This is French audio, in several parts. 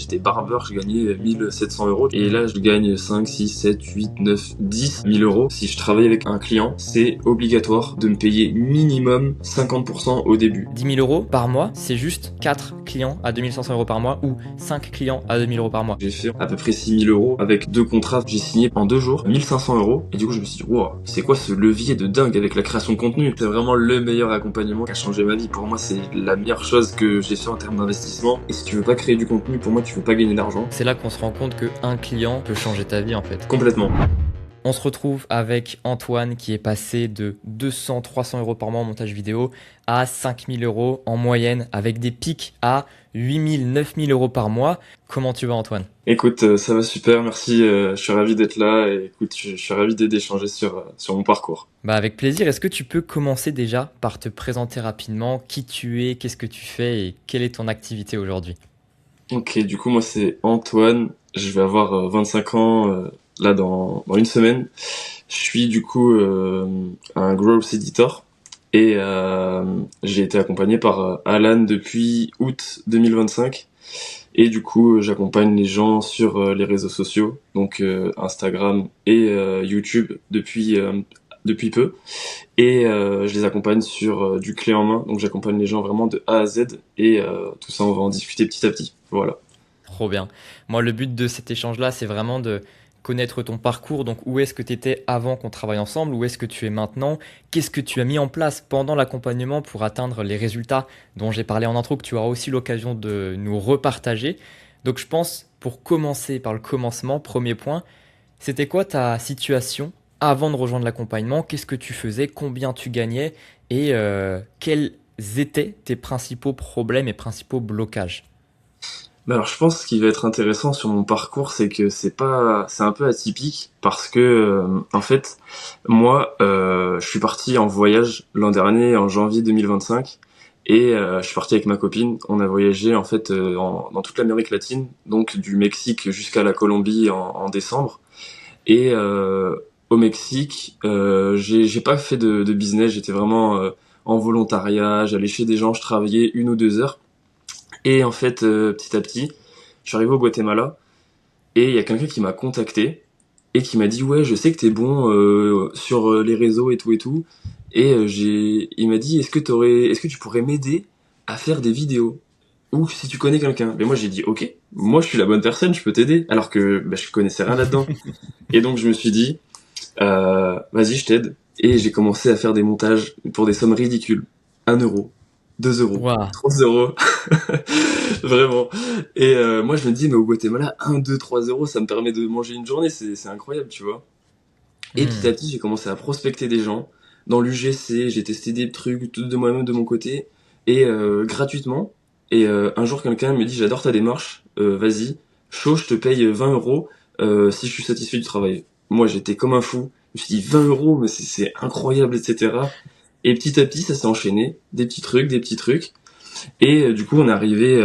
j'étais barbeur, je gagnais 1 700 euros. Et là, je gagne 5, 6, 7, 8, 9, 10 000 euros. Si je travaille avec un client, c'est obligatoire de me payer minimum 50% au début. 10 000 euros par mois, c'est juste 4 clients à 2500 euros par mois ou 5 clients à 2 000 euros par mois. J'ai fait à peu près 6 000 euros avec 2 contrats. J'ai signé en 2 jours 1 500 euros. Et du coup, je me suis dit, wow, c'est quoi ce levier de dingue avec la création de contenu? C'est vraiment le meilleur accompagnement qui a changé ma vie. Pour moi, c'est la meilleure chose que j'ai fait en termes d'investissement. Et si tu veux pas créer du contenu, pour moi, tu veux pas gagner d'argent. C'est là qu'on se rend compte qu'un client peut changer ta vie en fait. Complètement. On se retrouve avec Antoine qui est passé de 200-300 euros par mois en montage vidéo à 5 000 euros en moyenne avec des pics à 8 000, 9 000 euros par mois. Comment tu vas Antoine? Écoute, ça va super, merci, je suis ravi d'être là et écoute, je suis ravi d'échanger sur mon parcours. Avec plaisir, est-ce que tu peux commencer déjà par te présenter rapidement qui tu es, qu'est-ce que tu fais et quelle est ton activité aujourd'hui? Ok, du coup moi c'est Antoine, je vais avoir 25 ans là dans une semaine. Je suis du coup un growth editor et j'ai été accompagné par Alan depuis août 2025. Et du coup, j'accompagne les gens sur les réseaux sociaux, donc Instagram et YouTube depuis peu. Et je les accompagne sur du clé en main, donc j'accompagne les gens vraiment de A à Z. Et tout ça, on va en discuter petit à petit. Voilà. Trop bien. Moi, le but de cet échange-là, c'est vraiment de connaître ton parcours. Donc, où est-ce que tu étais avant qu'on travaille ensemble? Où est-ce que tu es maintenant? Qu'est-ce que tu as mis en place pendant l'accompagnement pour atteindre les résultats dont j'ai parlé en intro, que tu auras aussi l'occasion de nous repartager. Donc, je pense, pour commencer par le commencement, premier point, c'était quoi ta situation avant de rejoindre l'accompagnement? Qu'est-ce que tu faisais? Combien tu gagnais? Et quels étaient tes principaux problèmes et principaux blocages? Mais alors, je pense ce qui va être intéressant sur mon parcours, c'est que c'est un peu atypique parce que, en fait, moi, je suis parti en voyage l'an dernier, en janvier 2025, et je suis parti avec ma copine. On a voyagé, en fait, dans toute l'Amérique latine, donc du Mexique jusqu'à la Colombie en décembre. Et au Mexique, j'ai pas fait de business, j'étais vraiment en volontariat, j'allais chez des gens, je travaillais 1 ou 2 heures. Et en fait, petit à petit, je suis arrivé au Guatemala et il y a quelqu'un qui m'a contacté et qui m'a dit ouais, je sais que t'es bon sur les réseaux et tout et tout. Et il m'a dit est-ce que tu pourrais m'aider à faire des vidéos ou si tu connais quelqu'un. Mais moi j'ai dit ok, moi je suis la bonne personne, je peux t'aider. Alors que je connaissais rien là-dedans. Et donc je me suis dit vas-y, je t'aide. Et j'ai commencé à faire des montages pour des sommes ridicules. 1 euro, 2 euros, Waouh. 3 euros. Vraiment. Et moi, je me dis, mais au Guatemala, 1, 2, 3 euros, ça me permet de manger une journée. C'est incroyable, tu vois. Et petit à petit, j'ai commencé à prospecter des gens. Dans l'UGC, j'ai testé des trucs tout de moi-même de mon côté. Et gratuitement. Et un jour, quelqu'un me dit, j'adore ta démarche. Vas-y, chaud, je te paye 20 euros si je suis satisfait du travail. Moi, j'étais comme un fou. Je me suis dit, 20 euros, mais c'est incroyable, etc. Et petit à petit, ça s'est enchaîné. Des petits trucs, des petits trucs. Et du coup, on est arrivé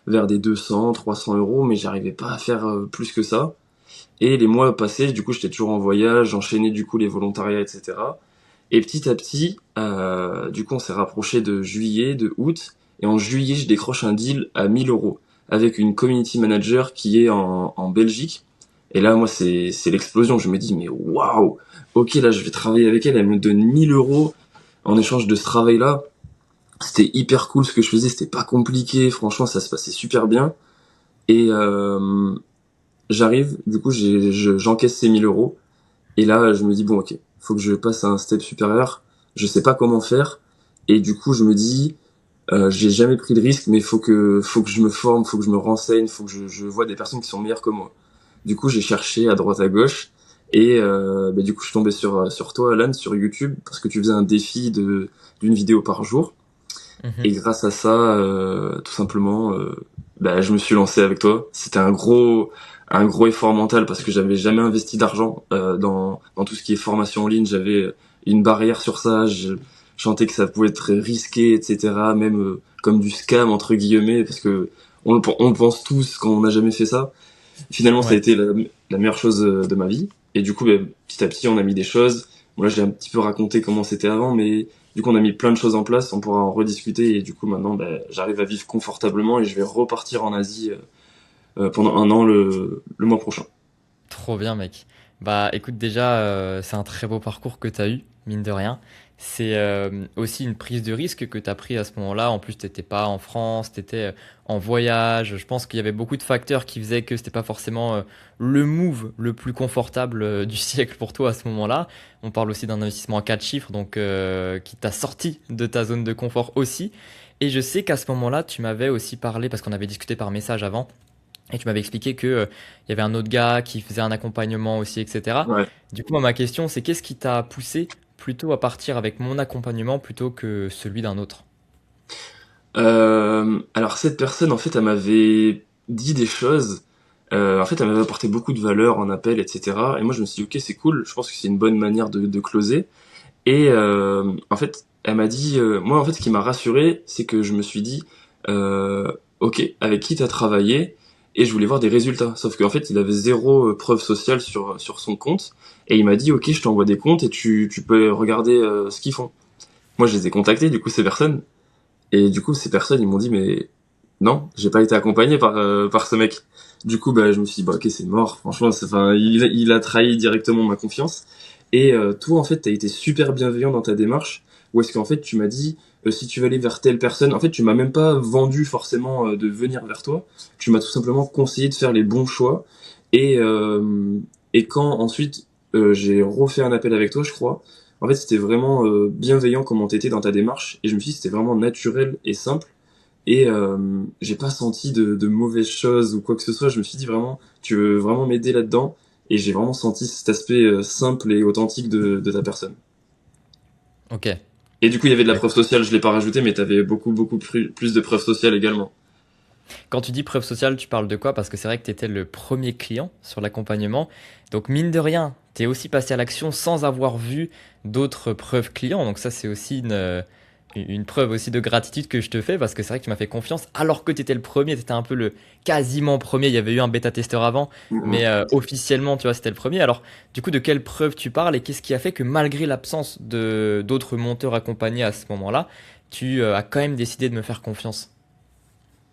vers des 200, 300 euros, mais j'arrivais pas à faire plus que ça. Et les mois passés, du coup, j'étais toujours en voyage, j'enchaînais du coup les volontariats, etc. Et petit à petit, du coup, on s'est rapproché de juillet, de août. Et en juillet, je décroche un deal à 1 000 euros avec une community manager qui est en Belgique. Et là, moi, c'est l'explosion. Je me dis, mais waouh, ok, là, je vais travailler avec elle. Elle me donne 1 000 euros en échange de ce travail-là. C'était hyper cool ce que je faisais, c'était pas compliqué, franchement ça se passait super bien. Et j'arrive, du coup j'encaisse ces 1 000 euros. Et là je me dis bon ok, faut que je passe à un step supérieur, je sais pas comment faire. Et du coup je me dis, j'ai jamais pris de risque, mais faut que je me forme, faut que je me renseigne, faut que je vois des personnes qui sont meilleures que moi. Du coup j'ai cherché à droite à gauche. Et du coup je suis tombé sur toi Alan, sur YouTube, parce que tu faisais un défi d'une vidéo par jour. Et grâce à ça, tout simplement, je me suis lancé avec toi. C'était un gros effort mental parce que j'avais jamais investi d'argent dans tout ce qui est formation en ligne. J'avais une barrière sur ça. Je sentais que ça pouvait être risqué, etc. Même comme du scam entre guillemets, parce que on le pense tous quand on n'a jamais fait ça. Finalement, ça a Ouais. été la meilleure chose de ma vie. Et du coup, petit à petit, on a mis des choses. Bon, là, j'ai un petit peu raconté comment c'était avant, mais du coup, on a mis plein de choses en place. On pourra en rediscuter. Et du coup, maintenant, j'arrive à vivre confortablement et je vais repartir en Asie pendant un an le mois prochain. Trop bien, mec. Bah, écoute, déjà, c'est un très beau parcours que tu as eu, mine de rien. C'est aussi une prise de risque que tu as pris à ce moment-là. En plus, t'étais pas en France, tu étais en voyage. Je pense qu'il y avait beaucoup de facteurs qui faisaient que c'était pas forcément le move le plus confortable du siècle pour toi à ce moment-là. On parle aussi d'un investissement à 4 chiffres, donc qui t'a sorti de ta zone de confort aussi. Et je sais qu'à ce moment-là, tu m'avais aussi parlé, parce qu'on avait discuté par message avant, et tu m'avais expliqué que, il y avait un autre gars qui faisait un accompagnement aussi, etc. Ouais. Du coup, moi, ma question, c'est qu'est-ce qui t'a poussé plutôt à partir avec mon accompagnement plutôt que celui d'un autre? Alors cette personne, en fait, elle m'avait dit des choses. En fait, elle m'avait apporté beaucoup de valeur en appel, etc. Et moi, je me suis dit, ok, c'est cool. Je pense que c'est une bonne manière de closer. Et en fait, elle m'a dit, moi, en fait, ce qui m'a rassuré, c'est que je me suis dit, ok, avec qui t'as travaillé? Et je voulais voir des résultats. Sauf qu'en fait, il avait zéro preuve sociale sur son compte. Et il m'a dit, ok, je t'envoie des comptes et tu peux regarder ce qu'ils font. Moi, je les ai contactés, du coup, ces personnes. Et du coup, ces personnes, ils m'ont dit, mais non, j'ai pas été accompagné par ce mec. Du coup, bah, je me suis dit, bah, ok, c'est mort. Franchement, enfin, il a trahi directement ma confiance. Et toi, en fait, t'as été super bienveillant dans ta démarche. Ou est-ce qu'en fait, tu m'as dit, si tu veux aller vers telle personne, en fait, tu m'as même pas vendu forcément de venir vers toi. Tu m'as tout simplement conseillé de faire les bons choix. Et, euh, et quand ensuite j'ai refait un appel avec toi, je crois, en fait, c'était vraiment bienveillant comment t'étais dans ta démarche. Et je me suis dit, c'était vraiment naturel et simple. Et j'ai pas senti de mauvaises choses ou quoi que ce soit. Je me suis dit vraiment, tu veux vraiment m'aider là-dedans. Et j'ai vraiment senti cet aspect simple et authentique de ta personne. Ok. Et du coup, il y avait de la Bah, preuve sociale, je l'ai pas rajouté, mais t'avais beaucoup plus de preuves sociales également. quand tu dis preuve sociale, tu parles de quoi? Parce que c'est vrai que tu étais le premier client sur l'accompagnement. Donc, mine de rien, tu es aussi passé à l'action sans avoir vu d'autres preuves clients. Donc, ça, c'est aussi une preuve aussi de gratitude que je te fais parce que c'est vrai que tu m'as fait confiance alors que tu étais le premier. Tu étais un peu le quasiment premier. Il y avait eu un bêta-testeur avant, mais Mhm. officiellement, tu vois, c'était le premier. Alors, du coup, de quelle preuve tu parles et qu'est-ce qui a fait que malgré l'absence de d'autres monteurs accompagnés à ce moment-là, tu as quand même décidé de me faire confiance?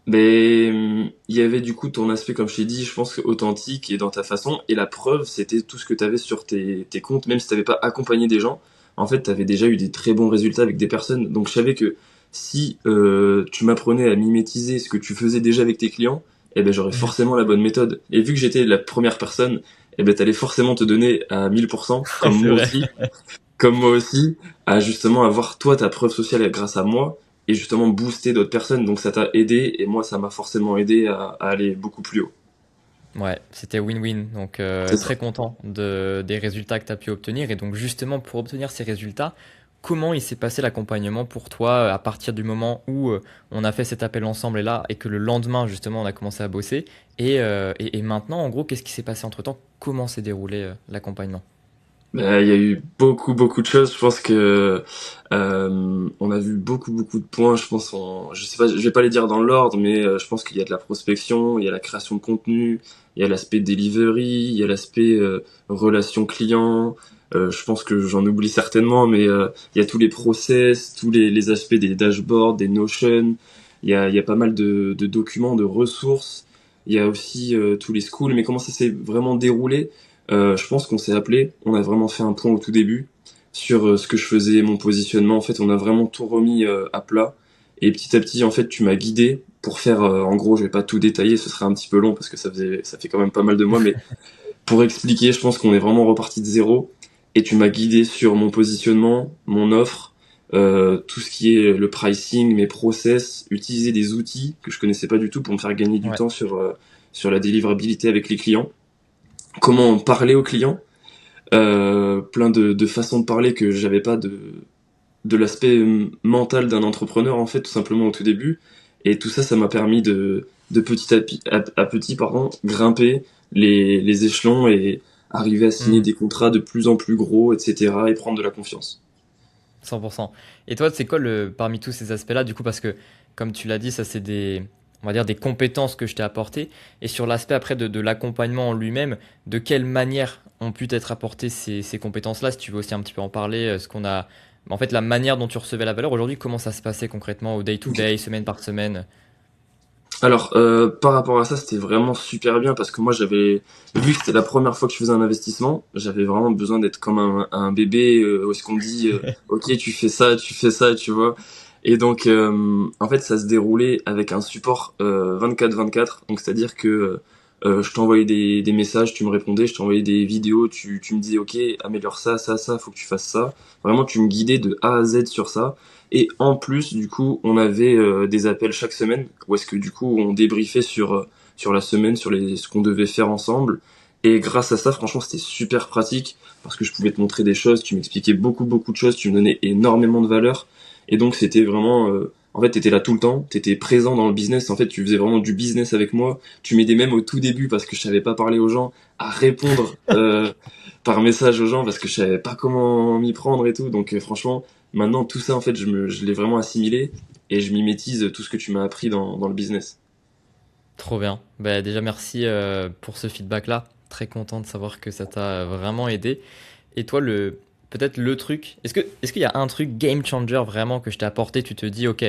Mais il y avait du coup ton aspect, comme je t'ai dit, je pense que authentique et dans ta façon. Et la preuve, c'était tout ce que t'avais sur tes comptes, même si t'avais pas accompagné des gens. En fait, t'avais déjà eu des très bons résultats avec des personnes. Donc je savais que si tu m'apprenais à mimétiser ce que tu faisais déjà avec tes clients, eh ben j'aurais forcément la bonne méthode. Et vu que j'étais la première personne, eh ben t'allais forcément te donner à 1000%, C'est vrai. comme moi aussi, à justement avoir toi ta preuve sociale grâce à moi et justement booster d'autres personnes. Donc ça t'a aidé et moi ça m'a forcément aidé à aller beaucoup plus haut. Ouais, c'était win-win. Donc C'est ça. très content des résultats que tu as pu obtenir. Et donc justement, pour obtenir ces résultats, comment il s'est passé l'accompagnement pour toi à partir du moment où on a fait cet appel ensemble et là, et que le lendemain, justement, on a commencé à bosser. Et maintenant, en gros, qu'est-ce qui s'est passé entre-temps? Comment s'est déroulé l'accompagnement? Il y a eu beaucoup de choses. Je pense que on a vu beaucoup de points. Je pense, je sais pas, je vais pas les dire dans l'ordre, mais je pense qu'il y a de la prospection, il y a la création de contenu, il y a l'aspect delivery, il y a l'aspect relation client. Je pense que j'en oublie certainement, mais il y a tous les process, tous les aspects des dashboards, des Notion. Il y a pas mal de documents, de ressources. Il y a aussi tous les schools. Mais comment ça s'est vraiment déroulé? Je pense qu'on s'est appelé, on a vraiment fait un point au tout début sur ce que je faisais, mon positionnement. En fait, on a vraiment tout remis à plat. Et petit à petit, en fait, tu m'as guidé pour faire, en gros, je vais pas tout détailler, ce serait un petit peu long parce que ça fait quand même pas mal de mois, mais pour expliquer, je pense qu'on est vraiment reparti de zéro. Et tu m'as guidé sur mon positionnement, mon offre, tout ce qui est le pricing, mes process, utiliser des outils que je connaissais pas du tout pour me faire gagner du Ouais. temps sur la délivrabilité avec les clients, comment parler aux clients, plein de façons de parler que j'avais pas de l'aspect mental d'un entrepreneur en fait tout simplement au tout début, et tout ça ça m'a permis de petit à petit pardon grimper les échelons et arriver à signer Hmm. des contrats de plus en plus gros, etc., et prendre de la confiance. 100%. Et toi, c'est quoi parmi tous ces aspects-là, du coup, parce que, comme tu l'as dit, ça, c'est on va dire, des compétences que je t'ai apportées. Et sur l'aspect après de l'accompagnement en lui-même, de quelle manière ont pu être apportées ces compétences-là, si tu veux aussi un petit peu en parler, ce qu'on a, en fait, la manière dont tu recevais la valeur aujourd'hui, comment ça se passait concrètement au Ok. day-to-day, semaine par semaine? Alors, par rapport à ça, c'était vraiment super bien parce que moi, vu que c'était la première fois que je faisais un investissement, j'avais vraiment besoin d'être comme un bébé, où est-ce qu'on me dit, ok, tu fais ça, tu vois. Et donc, en fait, ça se déroulait avec un support 24/24. Donc, c'est-à-dire que je t'envoyais des messages, tu me répondais, je t'envoyais des vidéos, tu me disais, ok, améliore ça, ça, ça, faut que tu fasses ça. Vraiment, tu me guidais de A à Z sur ça. Et en plus, du coup, on avait des appels chaque semaine, où est-ce que du coup, on débriefait sur la semaine, sur ce qu'on devait faire ensemble. Et grâce à ça, franchement, c'était super pratique, parce que je pouvais te montrer des choses, tu m'expliquais beaucoup, beaucoup de choses, tu me donnais énormément de valeur. Et donc, c'était vraiment... en fait, t'étais là tout le temps, t'étais présent dans le business, en fait, tu faisais vraiment du business avec moi. Tu m'aidais même au tout début, parce que je savais pas parler aux gens, à répondre par message aux gens, parce que je savais pas comment m'y prendre et tout. Donc, franchement... Maintenant, tout ça, en fait, je l'ai vraiment assimilé et je mimétise tout ce que tu m'as appris dans le business. Trop bien. Bah, déjà, merci pour ce feedback-là. Très content de savoir que ça t'a vraiment aidé. Et toi, peut-être le truc, est-ce qu'il y a un truc game changer vraiment que je t'ai apporté, tu te dis, ok,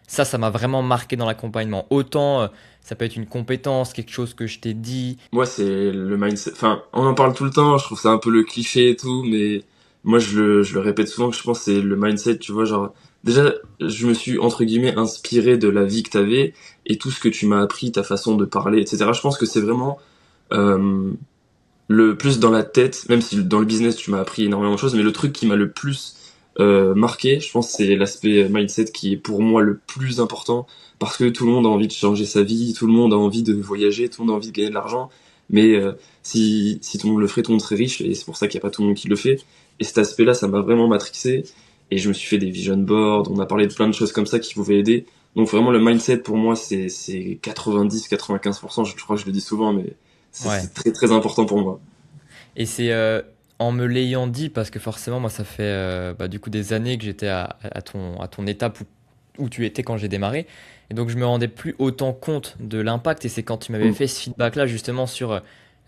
ça m'a vraiment marqué dans l'accompagnement. Autant, ça peut être une compétence, quelque chose que je t'ai dit. Moi, c'est le mindset. Enfin, on en parle tout le temps, je trouve ça un peu le cliché et tout, mais moi, je le répète souvent que je pense que c'est le mindset, tu vois, genre, déjà, je me suis, entre guillemets, inspiré de la vie que t'avais et tout ce que tu m'as appris, ta façon de parler, etc. Je pense que c'est vraiment, euh, le plus dans la tête, même si dans le business tu m'as appris énormément de choses, mais le truc qui m'a le plus marqué, je pense, c'est l'aspect mindset qui est pour moi le plus important, parce que tout le monde a envie de changer sa vie, tout le monde a envie de voyager, tout le monde a envie de gagner de l'argent, mais si tout le monde le ferait, tout le monde serait riche, et c'est pour ça qu'il n'y a pas tout le monde qui le fait. Et cet aspect-là, ça m'a vraiment matrixé, et je me suis fait des vision boards, on a parlé de plein de choses comme ça qui pouvaient aider. Donc vraiment le mindset pour moi c'est 90-95%, je crois que je le dis souvent, mais Ouais. c'est très très important pour moi. Et c'est en me l'ayant dit, parce que forcément, moi, ça fait bah, du coup des années que j'étais à ton étape où tu étais quand j'ai démarré. Et donc, je me rendais plus autant compte de l'impact. Et c'est quand tu m'avais Mm. fait ce feedback-là, justement, sur,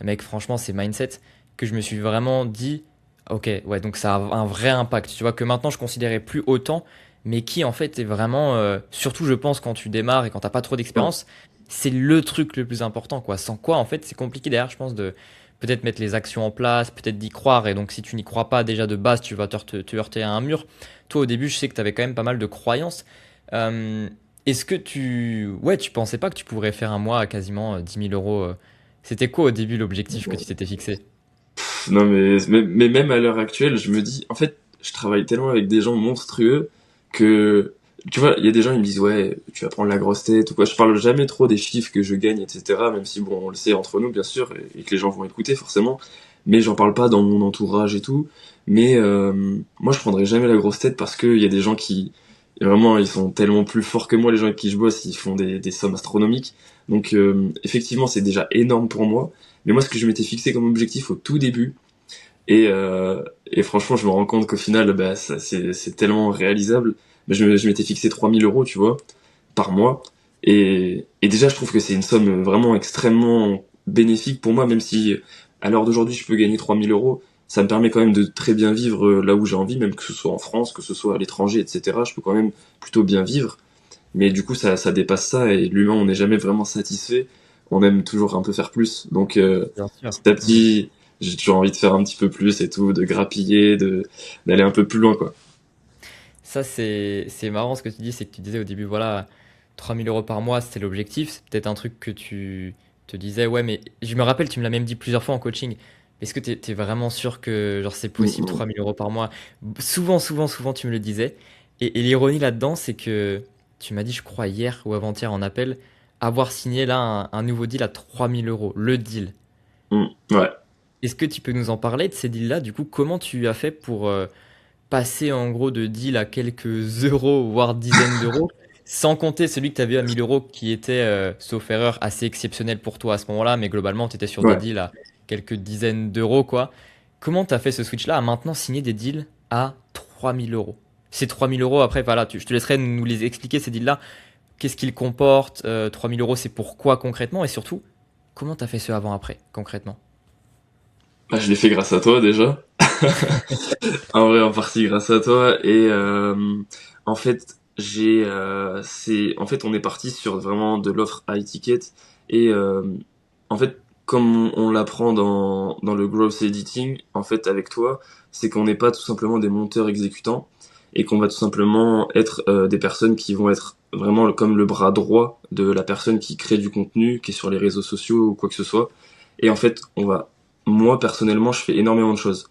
mec, franchement, c'est mindset, que je me suis vraiment dit, ok, ouais, donc ça a un vrai impact. Tu vois, que maintenant, je considérais plus autant, mais qui, en fait, est vraiment, surtout, je pense, quand tu démarres et quand t'as pas trop Ouais. d'expérience, c'est le truc le plus important, quoi. Sans quoi, en fait, c'est compliqué derrière, je pense, de peut-être mettre les actions en place, peut-être d'y croire. Et donc, si tu n'y crois pas déjà de base, tu vas te heurter à un mur. Toi, au début, je sais que tu avais quand même pas mal de croyances. Euh, Est-ce que ouais, tu pensais pas que tu pourrais faire un mois à quasiment 10 000 euros C'était quoi au début l'objectif que tu t'étais fixé? Non mais même à l'heure actuelle, je me dis, en fait, je travaille tellement avec des gens monstrueux que, tu vois, il y a des gens ils me disent ouais, tu vas prendre la grosse tête ou quoi. Je parle jamais trop des chiffres que je gagne, etc. Même si bon, on le sait entre nous bien sûr et que les gens vont écouter forcément, mais j'en parle pas dans mon entourage et tout. Mais moi, je prendrai jamais la grosse tête parce que il y a des gens qui vraiment ils sont tellement plus forts que moi, les gens avec qui je bosse, ils font des sommes astronomiques. Donc effectivement, c'est déjà énorme pour moi. Mais moi, ce que je m'étais fixé comme objectif au tout début, et franchement, je me rends compte qu'au final, bah, c'est tellement réalisable. Mais je m'étais fixé 3 000 euros, tu vois, par mois. Et déjà, je trouve que c'est une somme vraiment extrêmement bénéfique pour moi, même si à l'heure d'aujourd'hui, je peux gagner 3 000 euros. Ça me permet quand même de très bien vivre là où j'ai envie, même que ce soit en France, que ce soit à l'étranger, etc. Je peux quand même plutôt bien vivre. Mais du coup, ça dépasse ça, et l'humain, on n'est jamais vraiment satisfait. On aime toujours un peu faire plus. Donc, Bien sûr. petit à Mm. petit, j'ai toujours envie de faire un petit peu plus et tout, de grappiller, d'aller un peu plus loin, quoi. Ça, c'est marrant ce que tu dis, c'est que tu disais au début, voilà, 3 000 euros par mois, c'était l'objectif. C'est peut-être un truc que tu te disais, ouais, mais je me rappelle, tu me l'as même dit plusieurs fois en coaching. Est-ce que tu es vraiment sûr que genre, c'est Mm, possible, mm. 3 000 euros par mois? Souvent, tu me le disais. Et l'ironie là-dedans, c'est que tu m'as dit, je crois, hier ou avant-hier en appel, avoir signé là un nouveau deal à 3 000 euros, le deal. Ouais. Est-ce que tu peux nous en parler de ces deals-là? Du coup, comment tu as fait pour passer en gros de deal à quelques euros, voire dizaines d'euros, sans compter celui que tu avais à 1000 euros qui était, sauf erreur, assez exceptionnel pour toi à ce moment-là, mais globalement, tu étais sur des Ouais. deals à quelques dizaines d'euros, quoi. Comment tu as fait ce switch-là à maintenant signer des deals à 3000 euros? Ces 3000 euros, après, voilà, je te laisserai nous les expliquer, ces deals-là. Qu'est-ce qu'ils comportent? 3000 euros, c'est pourquoi concrètement? Et surtout, comment tu as fait ce avant-après, concrètement? Bah, je l'ai fait grâce à toi, déjà. En vrai, en partie grâce à toi. Et en fait, en fait, on est parti sur vraiment de l'offre high ticket et en fait, comme on l'apprend dans le growth editing, en fait, avec toi, c'est qu'on n'est pas tout simplement des monteurs exécutants et qu'on va tout simplement être des personnes qui vont être vraiment comme le bras droit de la personne qui crée du contenu, qui est sur les réseaux sociaux ou quoi que ce soit. Et en fait, moi personnellement, je fais énormément de choses.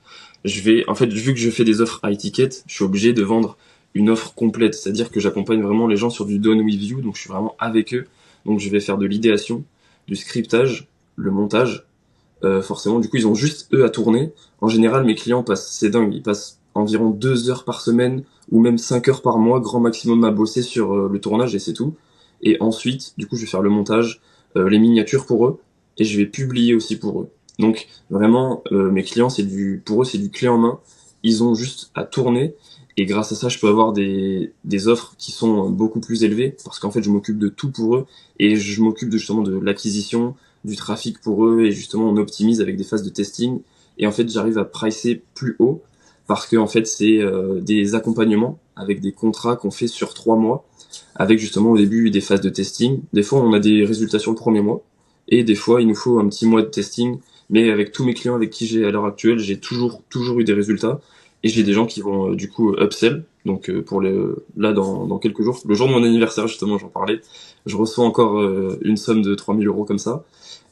En fait, vu que je fais des offres high ticket, je suis obligé de vendre une offre complète, c'est-à-dire que j'accompagne vraiment les gens sur du done with you, donc je suis vraiment avec eux. Donc je vais faire de l'idéation, du scriptage, le montage. Forcément, du coup, ils ont juste eux à tourner. En général, mes clients passent, c'est dingue, ils passent environ 2 heures par semaine ou même 5 heures par mois, grand maximum à bosser sur le tournage et c'est tout. Et ensuite, du coup, je vais faire le montage, les miniatures pour eux et je vais publier aussi pour eux. Donc vraiment, mes clients, pour eux, c'est du clé en main. Ils ont juste à tourner et grâce à ça, je peux avoir des offres qui sont beaucoup plus élevées parce qu'en fait, je m'occupe de tout pour eux et je m'occupe justement de l'acquisition, du trafic pour eux et justement, on optimise avec des phases de testing et en fait, j'arrive à pricer plus haut parce que en fait, c'est des accompagnements avec des contrats qu'on fait sur 3 mois avec justement au début des phases de testing. Des fois, on a des résultats sur le premier mois et des fois, il nous faut un petit mois de testing. Mais avec tous mes clients avec qui j'ai à l'heure actuelle, j'ai toujours eu des résultats. Et j'ai des gens qui vont du coup upsell. Donc là dans quelques jours, le jour de mon anniversaire justement, j'en parlais, je reçois encore une somme de 3 000 € comme ça.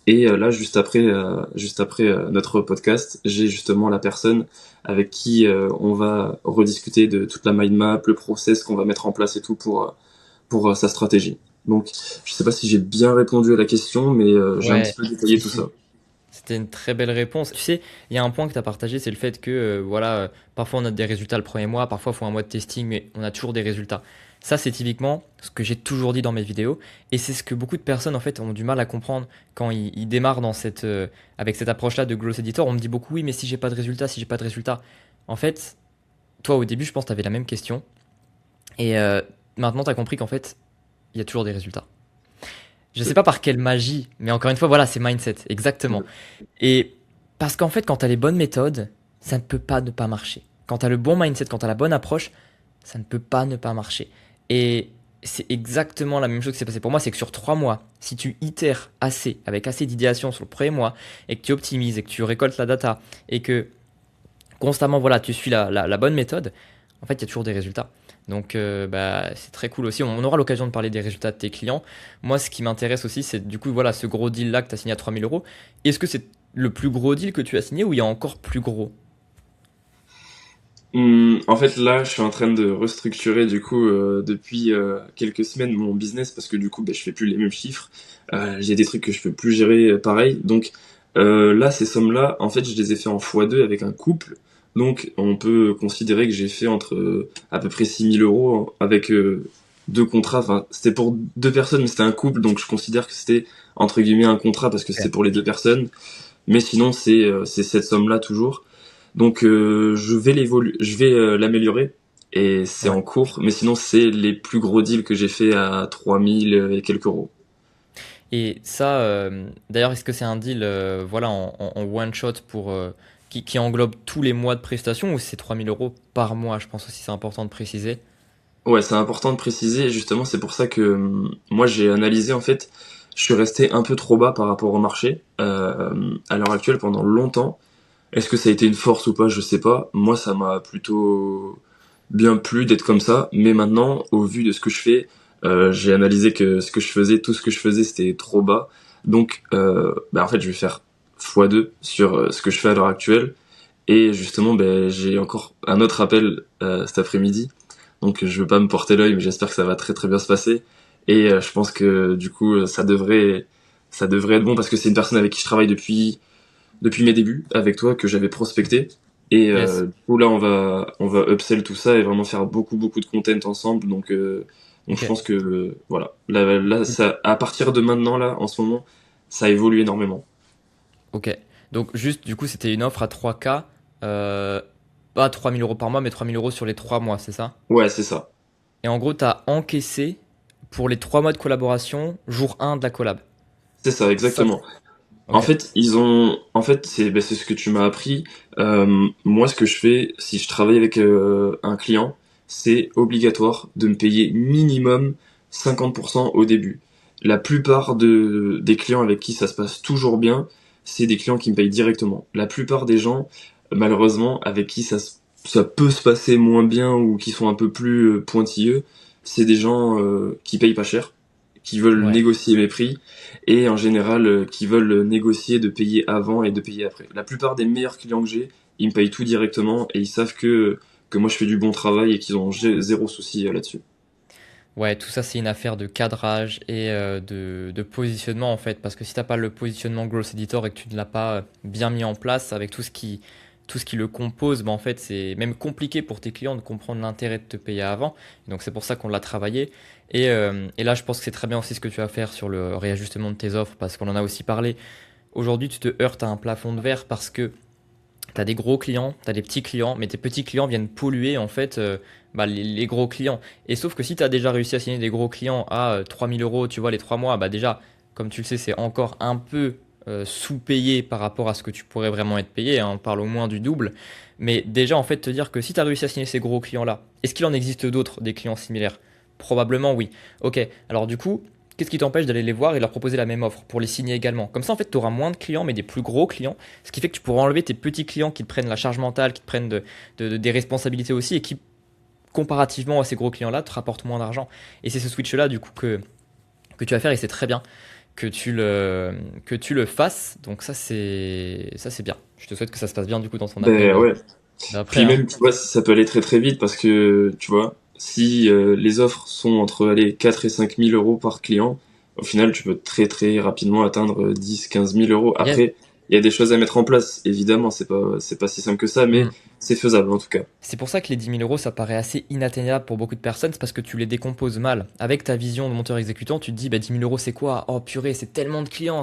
Et là juste après notre podcast, j'ai justement la personne avec qui on va rediscuter de toute la mind map, le process qu'on va mettre en place et tout pour sa stratégie. Donc je sais pas si j'ai bien répondu à la question, mais j'ai un petit Ouais, peu détaillé si, tout ça. si. C'était une très belle réponse. Tu sais, il y a un point que tu as partagé, c'est le fait que voilà, parfois on a des résultats le premier mois, parfois il faut un mois de testing, mais on a toujours des résultats. Ça, c'est typiquement ce que j'ai toujours dit dans mes vidéos, et c'est ce que beaucoup de personnes en fait ont du mal à comprendre quand ils démarrent avec cette approche-là de Growth Editor. On me dit beaucoup, oui, mais si j'ai pas de résultats, si j'ai pas de résultats. En fait, toi au début, je pense que tu avais la même question, et maintenant tu as compris qu'en fait, il y a toujours des résultats. Je sais pas par quelle magie, mais encore une fois, voilà, c'est mindset, exactement. Et parce qu'en fait, quand tu as les bonnes méthodes, ça ne peut pas ne pas marcher. Quand tu as le bon mindset, quand tu as la bonne approche, ça ne peut pas ne pas marcher. Et c'est exactement la même chose qui s'est passé pour moi, c'est que sur 3 mois, si tu itères assez, avec assez d'idéation sur le premier mois, et que tu optimises, et que tu récoltes la data, et que constamment, voilà, tu suis la bonne méthode, en fait, il y a toujours des résultats. Donc, bah, c'est très cool aussi. On aura l'occasion de parler des résultats de tes clients. Moi, ce qui m'intéresse aussi, c'est du coup, voilà, ce gros deal-là que tu as signé à 3 000 euros. Est-ce que c'est le plus gros deal que tu as signé ou il y a encore plus gros? En fait, là, je suis en train de restructurer du coup depuis quelques semaines mon business parce que du coup, je fais plus les mêmes chiffres. J'ai des trucs que je peux plus gérer pareil. Donc là, ces sommes-là, en fait, je les ai fait en x2 avec un couple. Donc, on peut considérer que j'ai fait entre à peu près 6 000 € avec deux contrats. Enfin, c'était pour deux personnes, mais c'était un couple, donc je considère que c'était entre guillemets un contrat parce que c'était Ok. pour les deux personnes. Mais sinon, c'est cette somme-là toujours. Donc je vais l'améliorer et c'est Ouais. en cours. Mais sinon, c'est les plus gros deals que j'ai fait à 3 000 et quelques euros. Et ça, d'ailleurs, est-ce que c'est un deal voilà, en one shot qui englobe tous les mois de prestation ou c'est 3 000 € par mois? Je pense aussi c'est important de préciser. Ouais, c'est important de préciser. Justement, c'est pour ça que moi j'ai analysé en fait. Je suis resté un peu trop bas par rapport au marché à l'heure actuelle pendant longtemps. Est-ce que ça a été une force ou pas? Je sais pas. Moi, ça m'a plutôt bien plu d'être comme ça. Mais maintenant, au vu de ce que je fais, j'ai analysé que tout ce que je faisais, c'était trop bas. Donc, en fait, je vais faire x2 sur ce que je fais à l'heure actuelle. Et justement, j'ai encore un autre appel cet après-midi. Donc, je veux pas me porter l'œil, mais j'espère que ça va très très bien se passer. Et je pense que du coup, ça devrait être bon parce que c'est une personne avec qui je travaille depuis mes débuts avec toi que j'avais prospecté. Et Yes. du coup là on va upsell tout ça et vraiment faire beaucoup de content ensemble. Donc je Ok. pense que voilà là ça à partir de maintenant là en ce moment ça évolue énormément. Ok. Donc juste, du coup, c'était une offre à 3K, euh, pas 3 000 € par mois, mais 3 000 € sur les 3 mois, c'est ça? Ouais c'est ça. Et en gros, tu as encaissé pour les 3 mois de collaboration, jour 1 de la collab. C'est ça Ça, exactement. En ok. fait, c'est ce que tu m'as appris. Moi, ce que je fais, si je travaille avec un client, c'est obligatoire de me payer minimum 50% au début. La plupart des clients avec qui ça se passe toujours bien, c'est des clients qui me payent directement. La plupart des gens, malheureusement, avec qui ça peut se passer moins bien ou qui sont un peu plus pointilleux, c'est des gens qui payent pas cher, qui veulent Ouais. négocier mes prix et en général qui veulent négocier de payer avant et de payer après. La plupart des meilleurs clients que j'ai, ils me payent tout directement et ils savent que moi je fais du bon travail et qu'ils ont zéro souci là-dessus. Ouais, tout ça, c'est une affaire de cadrage et de positionnement en fait. Parce que si t'as pas le positionnement Growth Editor et que tu ne l'as pas bien mis en place avec tout ce qui le compose, bah en fait, c'est même compliqué pour tes clients de comprendre l'intérêt de te payer avant. Donc c'est pour ça qu'on l'a travaillé. Et là, je pense que c'est très bien aussi ce que tu vas faire sur le réajustement de tes offres parce qu'on en a aussi parlé. Aujourd'hui, tu te heurtes à un plafond de verre parce que t'as des gros clients, t'as des petits clients, mais tes petits clients viennent polluer en fait bah, les gros clients. Et sauf que si t'as déjà réussi à signer des gros clients à 3000 euros, tu vois, les 3 mois, bah déjà, comme tu le sais, c'est encore un peu sous-payé par rapport à ce que tu pourrais vraiment être payé, hein, on parle au moins du double. Mais déjà, en fait, te dire que si t'as réussi à signer ces gros clients-là, est-ce qu'il en existe d'autres, des clients similaires? Probablement oui. Ok, alors du coup, qu'est-ce qui t'empêche d'aller les voir et leur proposer la même offre pour les signer également? Comme ça, en fait, tu auras moins de clients, mais des plus gros clients, ce qui fait que tu pourras enlever tes petits clients qui te prennent la charge mentale, qui te prennent des responsabilités aussi et qui, comparativement à ces gros clients-là, te rapportent moins d'argent. Et c'est ce switch-là, du coup, que tu vas faire et c'est très bien que tu le fasses. Donc ça, c'est bien. Je te souhaite que ça se passe bien, du coup, dans ton Ben appel ouais. d'après, Puis hein. même, tu vois, ça peut aller très très vite parce que, tu vois, si les offres sont entre, allez, 4 et 5 000 euros par client, au final, tu peux très très rapidement atteindre 10 15 000 euros. Yes. Après, il y a des choses à mettre en place, évidemment, c'est pas si simple que ça, mais Mm. c'est faisable en tout cas. C'est pour ça que les 10 000 euros, ça paraît assez inatteignable pour beaucoup de personnes, c'est parce que tu les décomposes mal. Avec ta vision de monteur exécutant, tu te dis, bah, 10 000 euros, c'est quoi? Oh purée, c'est tellement de clients,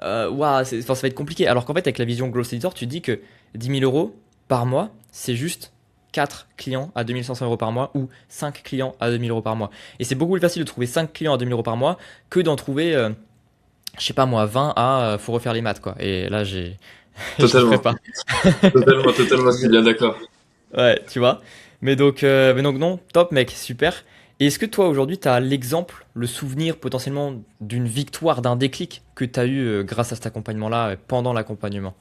ouah, enfin, ça va être compliqué. Alors qu'en fait, avec la vision Growth Editor, tu te dis que 10 000 euros par mois, c'est juste 4 clients à 2500 euros par mois ou 5 clients à 2000 euros par mois. Et c'est beaucoup plus facile de trouver 5 clients à 2000 euros par mois que d'en trouver, je sais pas moi, 20 à faut refaire les maths, quoi. Et là, j'y ferai Totalement, pas. totalement, je suis bien d'accord. Ouais, tu vois. Mais donc non, top mec, super. Et est-ce que toi aujourd'hui tu as l'exemple, le souvenir potentiellement d'une victoire, d'un déclic que tu as eu grâce à cet accompagnement-là, pendant l'accompagnement?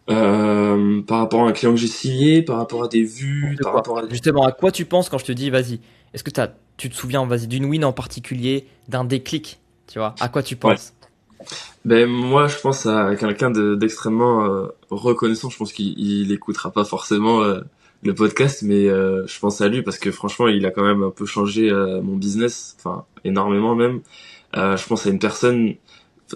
Par rapport à un client que j'ai signé, par rapport à des vues, N'importe par quoi. rapport à... Justement, à quoi tu penses quand je te dis vas-y? Est-ce que tu te souviens, vas-y, d'une win en particulier, d'un déclic, tu vois? À quoi tu Ouais. penses? Ben moi, je pense à quelqu'un d'extrêmement reconnaissant. Je pense qu'il écoutera pas forcément le podcast, mais je pense à lui parce que franchement, il a quand même un peu changé mon business, enfin énormément même. Je pense à une personne,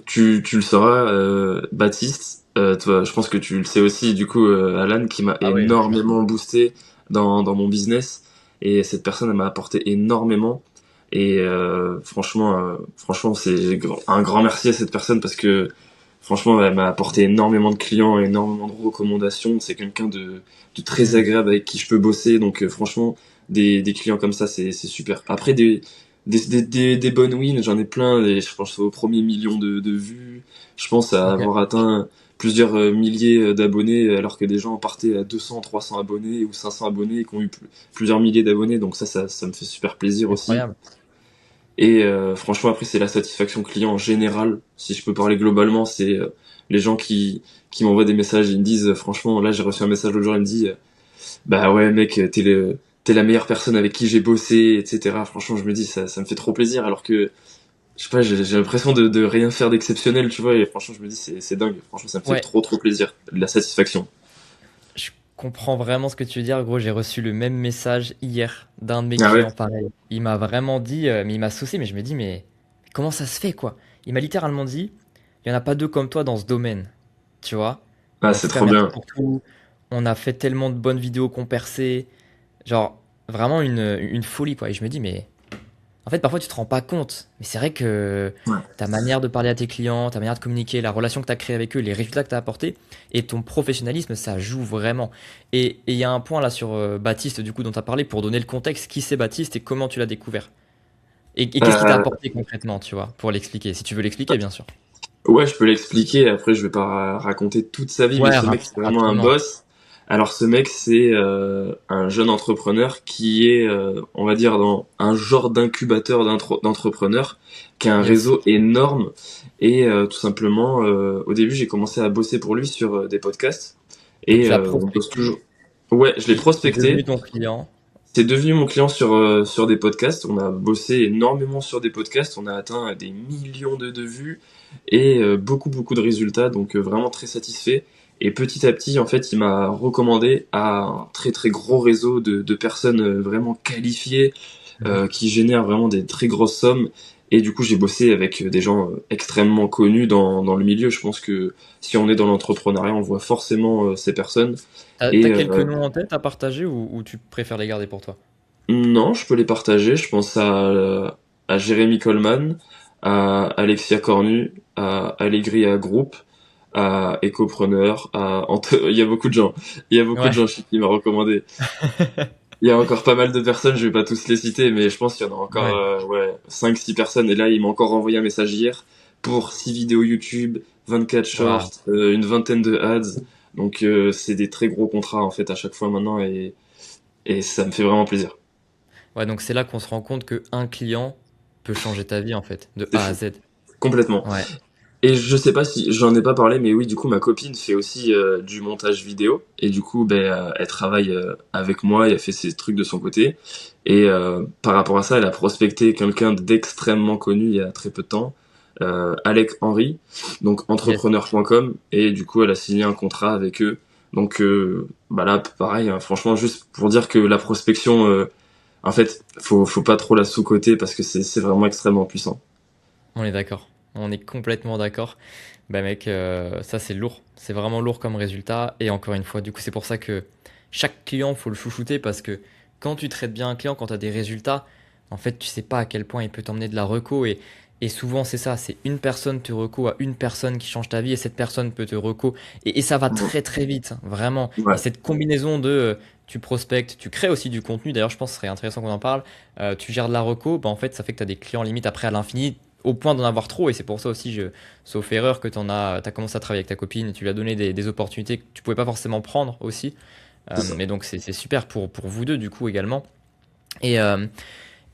tu le sauras, Baptiste. Toi, je pense que tu le sais aussi, du coup, Alan, qui m'a Ah oui, bien sûr. énormément boosté dans mon business. Et cette personne, elle m'a apporté énormément. Et franchement, c'est un grand merci à cette personne parce que franchement, elle m'a apporté énormément de clients, énormément de recommandations. C'est quelqu'un de très Hmm. agréable avec qui je peux bosser. Donc franchement, des clients comme ça, c'est super. Après, des bonnes wins, j'en ai plein. Je pense au premier million de vues. Je pense à Ok. avoir atteint plusieurs milliers d'abonnés alors que des gens partaient à 200, 300 abonnés ou 500 abonnés et qui ont eu plusieurs milliers d'abonnés. Donc ça me fait super plaisir aussi. Incroyable. Et franchement, après, c'est la satisfaction client en général. Si je peux parler globalement, c'est les gens qui m'envoient des messages, ils me disent, franchement, là, j'ai reçu un message l'autre jour, il me dit, bah ouais, mec, t'es la meilleure personne avec qui j'ai bossé, etc. Franchement, je me dis, ça me fait trop plaisir, alors que, je sais pas, j'ai l'impression de rien faire d'exceptionnel, tu vois, et franchement, je me dis, c'est dingue. Franchement, ça me fait Ouais, trop, trop plaisir. De la satisfaction. je comprends vraiment ce que tu veux dire. Gros, j'ai reçu le même message hier d'un de mes Ah ouais? clients pareil. Il m'a vraiment dit, mais il m'a saucé, mais je me dis, mais comment ça se fait, quoi? Il m'a littéralement dit, il n'y en a pas deux comme toi dans ce domaine. Tu vois? Ah, En c'est tout cas, trop merci bien. pour tout. On a fait tellement de bonnes vidéos qu'on perçait. Genre, vraiment une folie, quoi. Et je me dis, mais en fait, parfois, tu te rends pas compte. Mais c'est vrai que Ouais. ta manière de parler à tes clients, ta manière de communiquer, la relation que tu as créée avec eux, les résultats que tu as apportés et ton professionnalisme, ça joue vraiment. Et il y a un point là sur Baptiste, du coup, dont tu as parlé pour donner le contexte. Qui c'est Baptiste et comment tu l'as découvert? Et qu'est-ce qui t'a Euh, apporté concrètement, tu vois, pour l'expliquer, si tu veux l'expliquer, bien sûr. ouais, je peux l'expliquer. Après, je vais pas raconter toute sa vie, mais Ouais, ce mec, c'est vraiment un rapidement. boss. Alors ce mec, c'est un jeune entrepreneur qui est, on va dire, dans un genre d'incubateur d'entrepreneurs, qui a un Yes. réseau énorme. Et tout simplement, au début, j'ai commencé à bosser pour lui sur des podcasts. Donc Et tu l'as on bosse toujours. prospecté, Ouais, je l'ai il est devenu prospecté. ton client. C'est devenu mon client sur des podcasts. On a bossé énormément sur des podcasts. On a atteint des millions de vues et beaucoup de résultats. Donc vraiment très satisfait. Et petit à petit, en fait, il m'a recommandé à un très gros réseau de personnes vraiment qualifiées Mhm. qui génèrent vraiment des très grosses sommes. Et du coup, j'ai bossé avec des gens extrêmement connus dans le milieu. Je pense que si on est dans l'entrepreneuriat, on voit forcément ces personnes. T'as Et quelques noms en tête à partager ou tu préfères les garder pour toi? non, je peux les partager. Je pense à Jérémy Coleman, à Alexia Cornu, à Allegria Group, à Ecopreneur, il y a beaucoup de gens. Il y a beaucoup de Ouais. gens qui m'a recommandé. Il y a encore pas mal de personnes, je vais pas tous les citer, mais je pense qu'il y en a encore Ouais. ouais, 5-6 personnes. Et là, il m'a encore envoyé un message hier pour 6 vidéos YouTube, 24 Waouh. shorts, une vingtaine de ads. Donc c'est des très gros contrats en fait à chaque fois maintenant et ça me fait vraiment plaisir. Ouais, donc c'est là qu'on se rend compte que un client peut changer ta vie en fait, de C'est A à fou. Z. Complètement. Ouais. Et je sais pas si j'en ai pas parlé, mais oui, du coup, ma copine fait aussi du montage vidéo. Et du coup, ben, elle travaille avec moi et elle fait ses trucs de son côté. Et par rapport à ça, elle a prospecté quelqu'un d'extrêmement connu il y a très peu de temps, Alec Henry, donc Yes. entrepreneur.com. Et du coup, elle a signé un contrat avec eux. Donc bah là, pareil, hein, franchement, juste pour dire que la prospection, en fait, faut pas trop la sous-coter parce que c'est vraiment extrêmement puissant. On est d'accord. On est complètement d'accord. Bah mec, ça c'est lourd. C'est vraiment lourd comme résultat. Et encore une fois, du coup, c'est pour ça que chaque client, faut le chouchouter parce que quand tu traites bien un client, quand tu as des résultats, en fait, tu sais pas à quel point il peut t'emmener de la reco. Et souvent, c'est ça. C'est une personne te reco à une personne qui change ta vie et cette personne peut te reco. Et ça va Bon. très vite, hein, vraiment. Et Ouais. cette combinaison de tu prospectes, tu crées aussi du contenu. D'ailleurs, je pense que ce serait intéressant qu'on en parle. Tu gères de la reco, bah, en fait, ça fait que tu as des clients limite après à l'infini au point d'en avoir trop, et c'est pour ça aussi, sauf erreur, que t'as commencé à travailler avec ta copine et tu lui as donné des opportunités que tu pouvais pas forcément prendre aussi. C'est ça. Mais donc c'est super pour vous deux du coup également. Et, euh,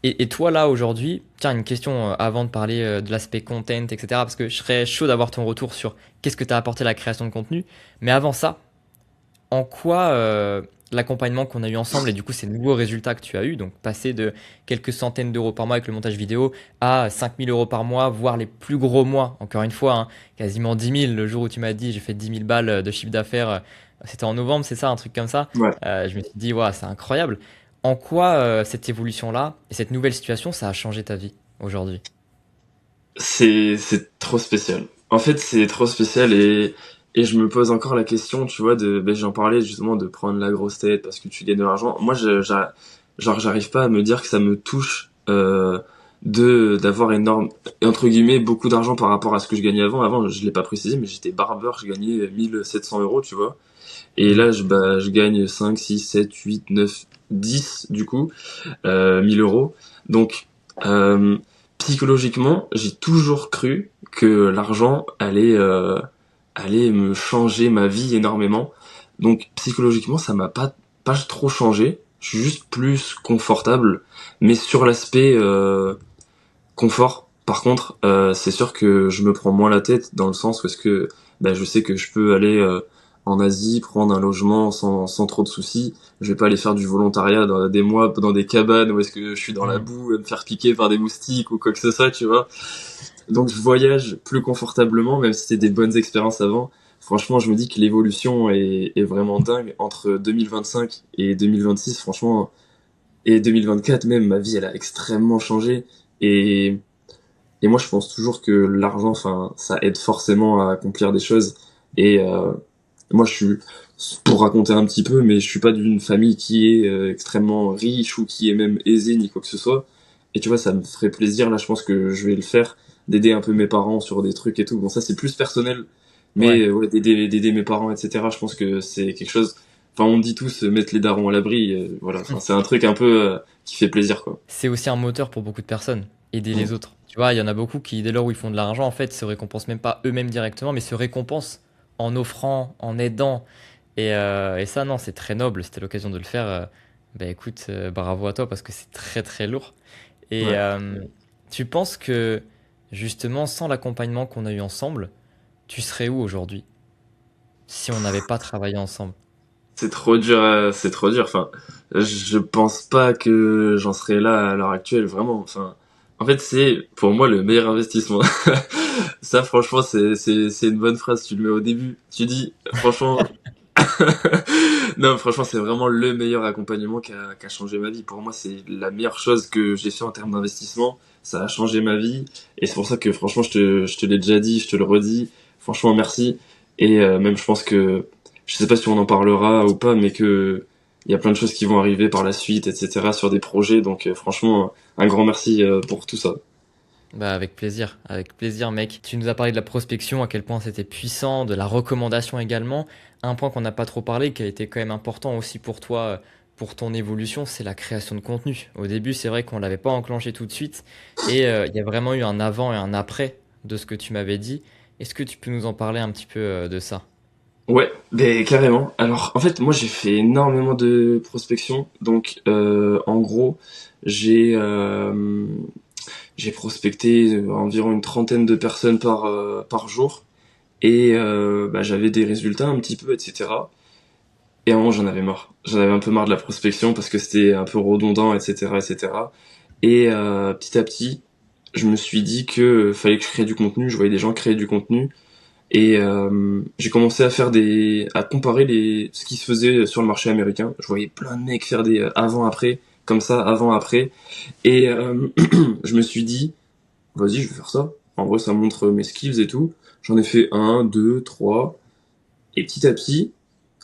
et toi là aujourd'hui, tiens, une question avant de parler de l'aspect content, etc. Parce que je serais chaud d'avoir ton retour sur qu'est-ce que t'as apporté à la création de contenu. Mais avant ça, en quoi l'accompagnement qu'on a eu ensemble et du coup ces nouveaux résultats que tu as eu, donc passer de quelques centaines d'euros par mois avec le montage vidéo à 5 000 € par mois, voire les plus gros mois, encore une fois, hein, quasiment 10 000, le jour où tu m'as dit j'ai fait 10 000 balles de chiffre d'affaires, c'était en novembre, c'est ça, un truc comme ça. Ouais. Je me suis dit, ouais, c'est incroyable. En quoi cette évolution-là et cette nouvelle situation, ça a changé ta vie aujourd'hui? C'est trop spécial. En fait, c'est trop spécial et je me pose encore la question, tu vois, ben, j'en parlais justement de prendre la grosse tête parce que tu gagnes de l'argent. Moi, genre, j'arrive pas à me dire que ça me touche d'avoir énorme, entre guillemets, beaucoup d'argent par rapport à ce que je gagnais avant. Avant, je l'ai pas précisé, mais j'étais barbeur, je gagnais 1 700 euros, tu vois. Et Mhm. là, je gagne 5 6 7 8 9 10 du coup, 1000 euros. Donc, euh, psychologiquement, j'ai toujours cru que l'argent allait me changer ma vie énormément. Donc, psychologiquement, ça m'a pas trop changé. Je suis juste plus confortable. Mais sur l'aspect confort, par contre, c'est sûr que je me prends moins la tête dans le sens où est-ce que bah, je sais que je peux aller en Asie, prendre un logement sans trop de soucis. Je vais pas aller faire du volontariat dans des mois dans des cabanes où est-ce que je suis dans la Mhm. boue, me faire piquer par des moustiques ou quoi que ce soit, tu vois. Donc je voyage plus confortablement, même si c'était des bonnes expériences avant. Franchement, je me dis que l'évolution est vraiment dingue entre 2025 et 2026. Franchement, et 2024 même, ma vie elle a extrêmement changé. Et et moi, je pense toujours que l'argent, enfin, ça aide forcément à accomplir des choses. Et moi, je suis, pour raconter un petit peu, mais je suis pas d'une famille qui est extrêmement riche ou qui est même aisée ni quoi que ce soit. Et tu vois, ça me ferait plaisir. Là, je pense que je vais le faire, d'aider un peu mes parents sur des trucs et tout. Bon, ça, c'est plus personnel, mais Ouais. ouais, d'aider mes parents, etc. Je pense que c'est quelque chose. Enfin, on dit tous mettre les darons à l'abri. Voilà. Enfin, c'est un truc un peu qui fait plaisir, quoi. C'est aussi un moteur pour beaucoup de personnes, aider Mm. les autres. Tu vois, il y en a beaucoup qui, dès lors où ils font de l'argent, en fait, se récompensent même pas eux-mêmes directement, mais se récompensent en offrant, en aidant. Et ça, non, c'est très noble. C'était l'occasion de le faire. Bah écoute, bravo à toi parce que c'est très très lourd. Et Ouais. tu penses que justement, sans l'accompagnement qu'on a eu ensemble, tu serais où aujourd'hui si on n'avait pas travaillé ensemble? C'est trop dur, c'est trop dur. Enfin, je pense pas que j'en serais là à l'heure actuelle, vraiment. Enfin, en fait, c'est pour moi le meilleur investissement. Ça, franchement, c'est une bonne phrase. Tu le mets au début. Tu dis, franchement, non, franchement, c'est vraiment le meilleur accompagnement qui a changé ma vie. Pour moi, c'est la meilleure chose que j'ai fait en termes d'investissement. Ça a changé ma vie. Et c'est pour ça que, franchement, je te l'ai déjà dit, je te le redis. Franchement, merci. Et même, je pense que, je sais pas si on en parlera ou pas, mais que il y a plein de choses qui vont arriver par la suite, etc., sur des projets. Donc, franchement, un grand merci pour tout ça. Bah avec plaisir mec. Tu nous as parlé de la prospection, à quel point c'était puissant, de la recommandation également. Un point qu'on n'a pas trop parlé, qui a été quand même important aussi pour toi, pour ton évolution, c'est la création de contenu. Au début, c'est vrai qu'on l'avait pas enclenché tout de suite, et il y a vraiment eu un avant et un après de ce que tu m'avais dit. Est-ce que tu peux nous en parler un petit peu de ça? Ouais, ben carrément. Alors, en fait, moi, j'ai fait énormément de prospection. Donc, en gros, j'ai j'ai prospecté environ une trentaine de personnes par jour. Et bah, j'avais des résultats un petit peu, etc. Et à un moment, j'en avais marre. J'en avais un peu marre de la prospection parce que c'était un peu redondant, etc., etc. Et petit à petit, je me suis dit que fallait que je crée du contenu. Je voyais des gens créer du contenu. Et j'ai commencé à faire à comparer ce qui se faisait sur le marché américain. Je voyais plein de mecs faire des avant-après, comme ça, avant-après. Et je me suis dit, vas-y, je vais faire ça. En vrai, ça montre mes skills et tout. J'en ai fait un, deux, trois. Et petit à petit,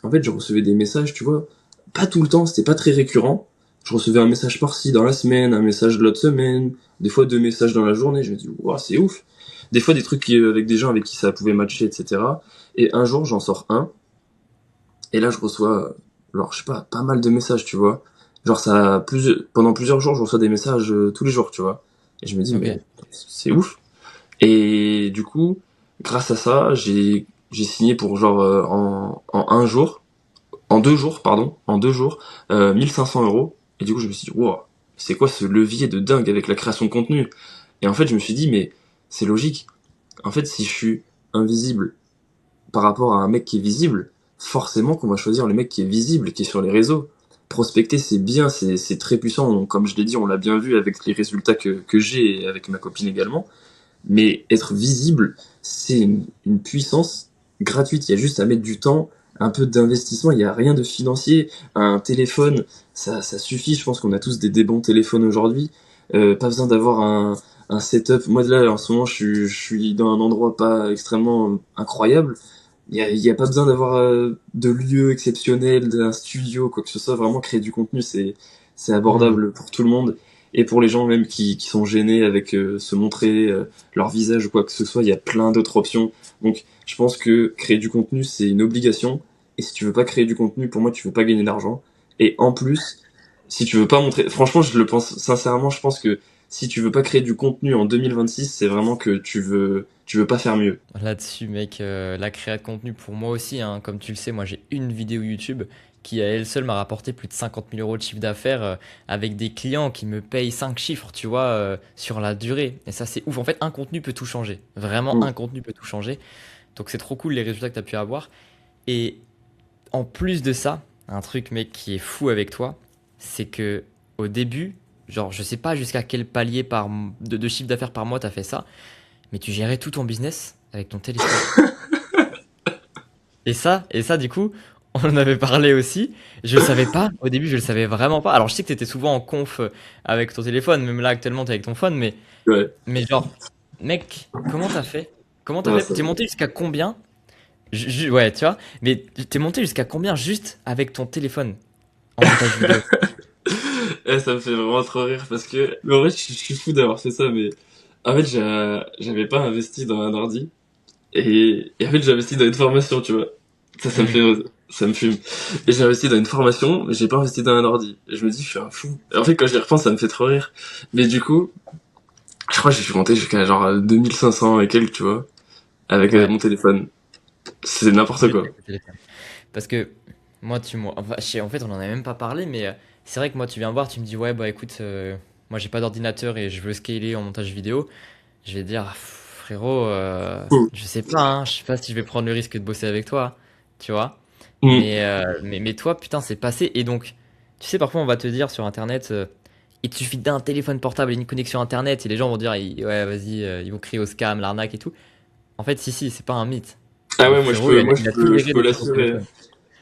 en fait, je recevais des messages, tu vois. Pas tout le temps, c'était pas très récurrent. Je recevais un message par-ci dans la semaine, un message de l'autre semaine, des fois deux messages dans la journée. Je me dis, waouh, c'est ouf. Des fois, des trucs avec des gens avec qui ça pouvait matcher, etc. Et un jour, j'en sors un. Et là, je reçois, genre, je sais pas, pas mal de messages, tu vois. Genre, pendant plusieurs jours, je reçois des messages tous les jours, tu vois. Et je me dis, Ok. mais c'est ouf. Et du coup, grâce à ça, j'ai signé pour genre en un jour, en 2 jours, pardon, en 2 jours, 1 500 euros. Et du coup, je me suis dit, wow, c'est quoi ce levier de dingue avec la création de contenu? Et en fait, je me suis dit, mais c'est logique. En fait, si je suis invisible par rapport à un mec qui est visible, forcément qu'on va choisir le mec qui est visible, qui est sur les réseaux. Prospecter, c'est bien, c'est très puissant. Comme je l'ai dit, on l'a bien vu avec les résultats que j'ai et avec ma copine également. Mais être visible, c'est une puissance gratuite. Il y a juste à mettre du temps, un peu d'investissement. Il n'y a rien de financier. Un téléphone, ça suffit. Je pense qu'on a tous des bons téléphones aujourd'hui. Pas besoin d'avoir un setup. Moi, là, en ce moment, je suis dans un endroit pas extrêmement incroyable. Il y a pas besoin d'avoir de lieu exceptionnel, d'un studio, quoi que ce soit. Vraiment, créer du contenu, c'est Hmm. abordable pour tout le monde. Et pour les gens même qui sont gênés avec se montrer leur visage ou quoi que ce soit, il y a plein d'autres options. Donc, je pense que créer du contenu, c'est une obligation. Et si tu veux pas créer du contenu, pour moi, tu veux pas gagner d'argent. Et en plus, si tu veux pas montrer, franchement, je le pense sincèrement, je pense que si tu veux pas créer du contenu en 2026, c'est vraiment que tu veux pas faire mieux. Là-dessus, mec, la créa de contenu pour moi aussi, hein, comme tu le sais, moi j'ai une vidéo YouTube qui à elle seule m'a rapporté plus de 50 000 € de chiffre d'affaires avec des clients qui me payent 5 chiffres, tu vois, sur la durée. Et ça, c'est ouf. En fait, un contenu peut tout changer. Vraiment, Mm. un contenu peut tout changer. Donc c'est trop cool les résultats que tu as pu avoir. Et en plus de ça, un truc, mec, qui est fou avec toi, c'est que au début, genre, je sais pas jusqu'à quel palier de chiffre d'affaires par mois tu as fait ça, mais tu gérais tout ton business avec ton téléphone. Et ça, du coup, on en avait parlé aussi. Je le savais pas. Au début, je le savais vraiment pas. Alors, je sais que tu étais souvent en conf avec ton téléphone. Même là, actuellement, tu es avec ton phone. Ouais. Mais genre, mec, comment t'as fait? Comment t'as Ouais, fait? ça. T'es monté jusqu'à combien? Ouais, tu vois. Mais t'es monté jusqu'à combien juste avec ton téléphone en montage vidéo? Ça me fait vraiment trop rire parce que, mais en vrai, je suis fou d'avoir fait ça, mais en fait, j'avais pas investi dans un ordi et en fait, j'ai investi dans une formation, tu vois. Ça me Hmm. fait, ça me fume. Et j'ai investi dans une formation, mais j'ai pas investi dans un ordi. Et je me dis, je suis un fou. Et en fait, quand j'y repense, ça me fait trop rire. Mais du coup, je crois que je suis monté jusqu'à genre 2500 et quelques, tu vois, avec Ouais. mon téléphone. C'est n'importe Mieux de quoi. mettre le téléphone. Parce que moi, enfin, en fait, on en a même pas parlé, mais c'est vrai que moi, tu viens me voir, tu me dis, ouais, bah écoute, moi, j'ai pas d'ordinateur et je veux scaler en montage vidéo. Je vais te dire, ah, frérot, Mm. je sais pas, hein, je sais pas si je vais prendre le risque de bosser avec toi, tu vois. Mm. Mais toi, putain, c'est passé. Et donc, tu sais, parfois, on va te dire sur Internet, il te suffit d'un téléphone portable et une connexion Internet, et les gens vont dire, ouais, vas-y, ils vont crier au scam, l'arnaque et tout. En fait, si, c'est pas un mythe. Ah Le ouais, frérot, il a tout je réglé peux depuis son l'assurer. téléphone.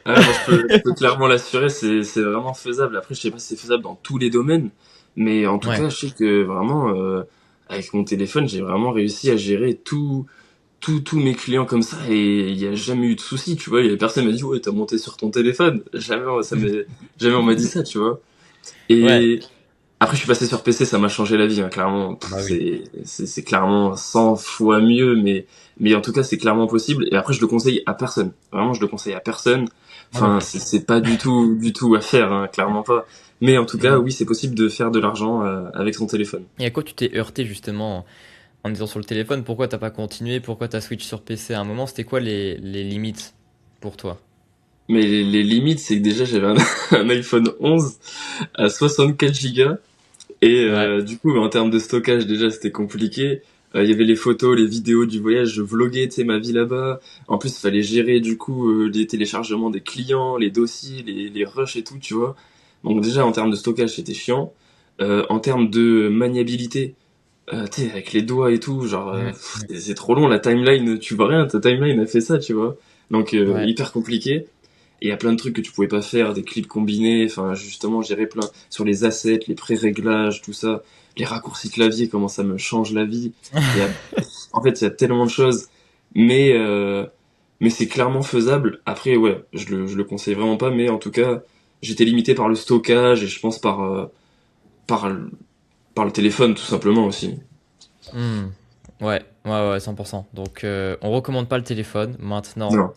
Ah, moi, je peux clairement l'assurer, c'est vraiment faisable. Après, je sais pas si c'est faisable dans tous les domaines, mais en tout Ouais. cas, je sais que vraiment, avec mon téléphone, j'ai vraiment réussi à gérer tous mes clients comme ça et il y a jamais eu de souci, tu vois. Il y a personne qui m'a dit, ouais, t'as monté sur ton téléphone. Jamais on m'a dit ça, tu vois. Ouais. Et après, je suis passé sur PC, ça m'a changé la vie, hein, clairement. Bah oui. C'est clairement 100 fois mieux, mais en tout cas, c'est clairement possible. Et après, je le conseille à personne. Vraiment, je le conseille à personne. Moi non Enfin, plus. c'est pas du tout à faire, hein, clairement pas. Mais en tout cas, Mm. oui, c'est possible de faire de l'argent avec son téléphone. Et à quoi tu t'es heurté justement en étant sur le téléphone? Pourquoi t'as pas continué? Pourquoi t'as switch sur PC à un moment? C'était quoi les limites pour toi? Mais les limites, c'est que déjà, j'avais un iPhone 11 à 64 Go. Et Ouais. du coup, en termes de stockage, déjà, c'était compliqué. Il y avait les photos, les vidéos du voyage, je vloguais, tu sais, ma vie là-bas. En plus, il fallait gérer, du coup, les téléchargements des clients, les dossiers, les rushs et tout, tu vois. Donc déjà, en termes de stockage, c'était chiant. En termes de maniabilité, tu sais, avec les doigts et tout, genre, Mm. c'est trop long, la timeline, tu vois rien, ta timeline a fait ça, tu vois. Donc, Ouais. hyper compliqué. Et il y a plein de trucs que tu pouvais pas faire, des clips combinés, enfin justement gérer plein sur les assets, les pré-réglages, tout ça, les raccourcis clavier, comment ça me change la vie. Il y a, en fait, il y a tellement de choses, mais euh, mais c'est clairement faisable. Après, ouais, je le conseille vraiment pas, mais en tout cas, j'étais limité par le stockage et je pense par le- par le téléphone tout simplement aussi. Hmm. Ouais, 100%. Donc, on recommande pas le téléphone. Maintenant, Non.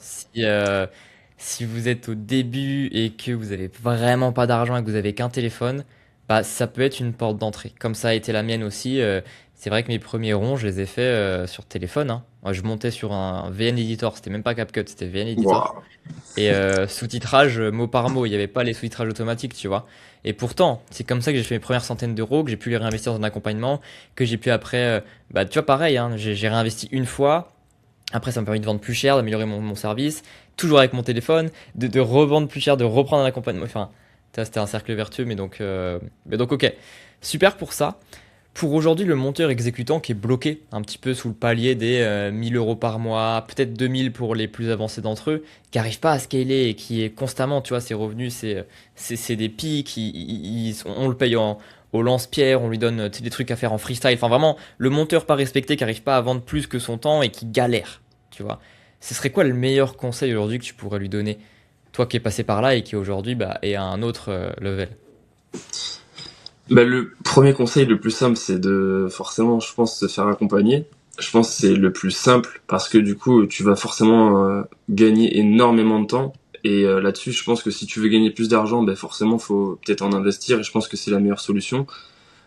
si vous êtes au début et que vous avez vraiment pas d'argent et que vous avez qu'un téléphone, bah, ça peut être une porte d'entrée. Comme ça a été la mienne aussi. C'est vrai que mes premiers ronds, je les ai faits sur téléphone, hein. Moi, je montais sur un VN Editor. C'était même pas CapCut, c'était VN Editor. Waouh. Et sous-titrage mot par mot, il n'y avait pas les sous-titrages automatiques, tu vois. Et pourtant, c'est comme ça que j'ai fait mes premières centaines d'euros, que j'ai pu les réinvestir dans un accompagnement, que j'ai pu après, bah tu vois, pareil, hein, j'ai réinvesti une fois, après ça m'a permis de vendre plus cher, d'améliorer mon service, toujours avec mon téléphone, de revendre plus cher, de reprendre un accompagnement, enfin, ça, c'était un cercle vertueux, mais donc ok, super pour ça. Pour aujourd'hui, le monteur exécutant qui est bloqué un petit peu sous le palier des 1000 euros par mois, peut-être 2000 pour les plus avancés d'entre eux, qui n'arrive pas à scaler et qui est constamment, tu vois, ses revenus, c'est des pics, on le paye au lance-pierre, on lui donne des trucs à faire en freestyle. Enfin, vraiment, le monteur pas respecté qui n'arrive pas à vendre plus que son temps et qui galère, tu vois. Ce serait quoi le meilleur conseil aujourd'hui que tu pourrais lui donner? Toi qui es passé par là et qui aujourd'hui bah, est à un autre level. Bah, le premier conseil le plus simple, c'est de forcément, je pense, se faire accompagner. Je pense que c'est le plus simple parce que du coup, tu vas forcément gagner énormément de temps. Et là-dessus, je pense que si tu veux gagner plus d'argent, ben forcément, faut peut-être en investir. Et je pense que c'est la meilleure solution.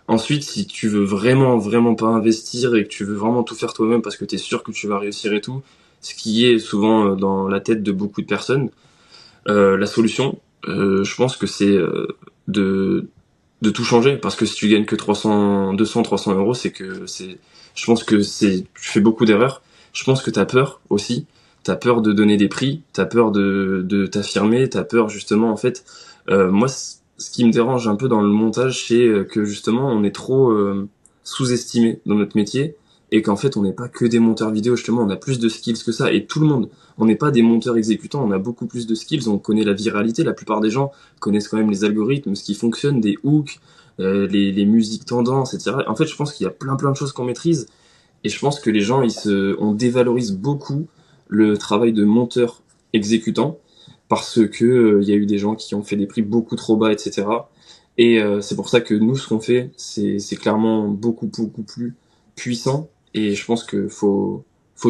Ensuite, si tu veux vraiment pas investir et que tu veux vraiment tout faire toi-même parce que tu es sûr que tu vas réussir et tout, ce qui est souvent dans la tête de beaucoup de personnes, la solution, je pense que c'est de de tout changer parce que si tu gagnes que 300 euros, je pense que tu fais beaucoup d'erreurs. Je pense que t'as peur aussi. T'as peur de donner des prix, t'as peur de t'affirmer, t'as peur justement en fait. Moi, ce qui me dérange un peu dans le montage, c'est que justement on est trop sous-estimé dans notre métier et qu'en fait on n'est pas que des monteurs vidéo. Justement, on a plus de skills que ça et tout le monde. On n'est pas des monteurs exécutants, on a beaucoup plus de skills. On connaît la viralité. La plupart des gens connaissent quand même les algorithmes, ce qui fonctionne, des hooks, les musiques tendances, etc. En fait, je pense qu'il y a plein de choses qu'on maîtrise, et je pense que les gens, on dévalorise beaucoup le travail de monteur exécutant, parce que il y a eu des gens qui ont fait des prix beaucoup trop bas, etc. Et c'est pour ça que nous, ce qu'on fait, c'est clairement beaucoup plus puissant, et je pense que faut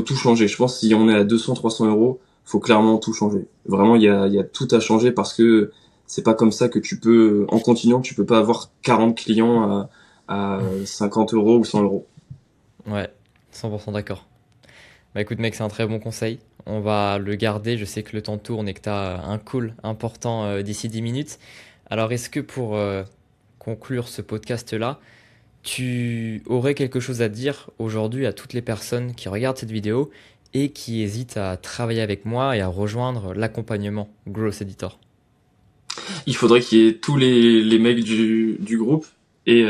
tout changer. Je pense que si on est à 200 300 euros, faut clairement tout changer. Vraiment, il y a tout à changer parce que c'est pas comme ça que tu peux, en continuant, tu peux pas avoir 40 clients à 50 euros ou 100 euros. Ouais, 100% d'accord. Bah écoute mec, c'est un très bon conseil. On va le garder. Je sais que le temps tourne et que tu as un call important d'ici 10 minutes. Alors, est-ce que pour conclure ce podcast-là, tu aurais quelque chose à dire aujourd'hui à toutes les personnes qui regardent cette vidéo et qui hésitent à travailler avec moi et à rejoindre l'accompagnement Growth Editor? Il faudrait qu'il y ait tous les mecs du groupe et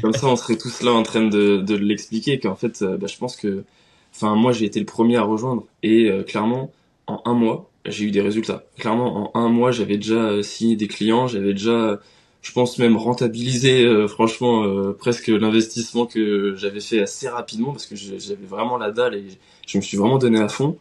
comme ça on serait tous là en train de l'expliquer qu'en fait bah, je pense que enfin moi j'ai été le premier à rejoindre et clairement en un mois j'ai eu des résultats. Clairement en un mois j'avais déjà signé des clients, j'avais déjà je pense même rentabilisé franchement presque l'investissement que j'avais fait assez rapidement parce que j'avais vraiment la dalle et je me suis vraiment donné à fond.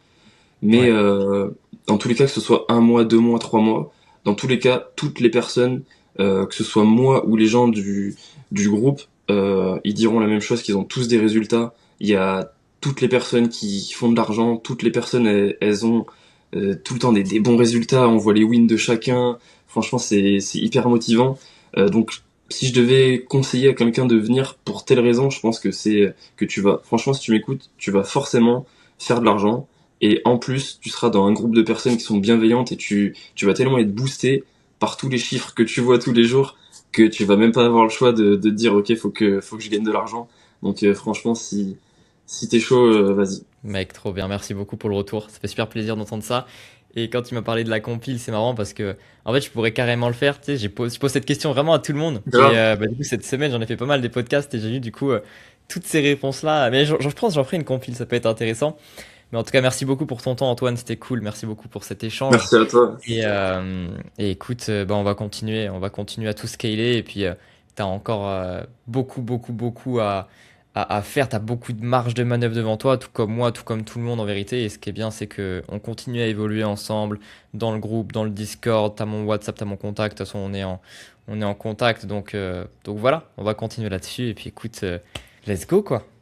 Mais Ouais. dans tous les cas, que ce soit un mois, 2 mois, 3 mois, dans tous les cas, toutes les personnes, que ce soit moi ou les gens du groupe, ils diront la même chose, qu'ils ont tous des résultats. Il y a toutes les personnes qui font de l'argent, toutes les personnes, elles ont tout le temps des bons résultats. On voit les wins de chacun. Franchement, c'est hyper motivant. Donc, si je devais conseiller à quelqu'un de venir pour telle raison, je pense que c'est que tu vas, franchement, si tu m'écoutes, tu vas forcément faire de l'argent et en plus, tu seras dans un groupe de personnes qui sont bienveillantes et tu vas tellement être boosté par tous les chiffres que tu vois tous les jours que tu vas même pas avoir le choix de te dire, ok, faut que je gagne de l'argent. Donc, franchement, si t'es chaud, vas-y. Mec, trop bien. Merci beaucoup pour le retour. Ça fait super plaisir d'entendre ça. Et quand tu m'as parlé de la compile, c'est marrant parce que, en fait, je pourrais carrément le faire. Tu sais, je pose cette question vraiment à tout le monde. Et Grave. bah, du coup, cette semaine, j'en ai fait pas mal des podcasts et j'ai eu du coup toutes ces réponses-là. Mais je pense que j'en ferai une compile, ça peut être intéressant. Mais en tout cas, merci beaucoup pour ton temps, Antoine. C'était cool. Merci beaucoup pour cet échange. Merci à toi. Et, et écoute, bah, on va continuer à tout scaler. Et puis, tu as encore beaucoup à faire. Tu as beaucoup de marge de manœuvre devant toi, tout comme moi, tout comme tout le monde en vérité. Et ce qui est bien, c'est que on continue à évoluer ensemble dans le groupe, dans le Discord. Tu as mon WhatsApp, tu as mon contact. De toute façon, on est en contact. Donc voilà, on va continuer là-dessus. Et puis écoute, let's go quoi.